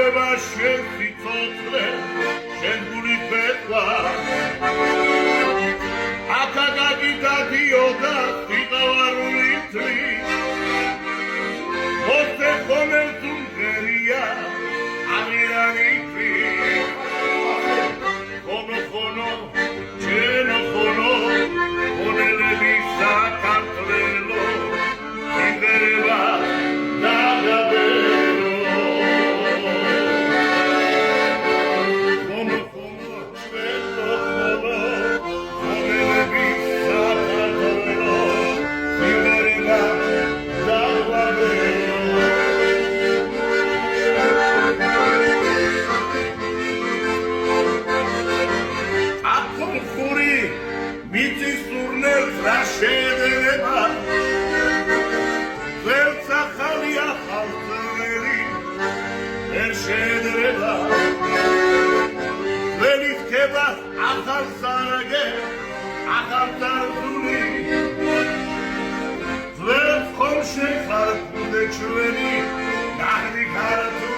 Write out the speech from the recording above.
ირკვევა შენ სიცოცხლე შენ გულით ბეწვა აკაკაკი დადიოდა სიყავარული თვით ოცე ხომელს უმღერია ამირანი თვით ხონო ხონო ჩენო ხონო ხონელები საქართველო იმღერება შეერება ვერც ახალია ხალხელი ვერ შეერება ვერი ხდება ახალ სარაგე ახალ დარდული ვერც ხომ შეხარ გუნდე ჩვენი ნახრი ქართული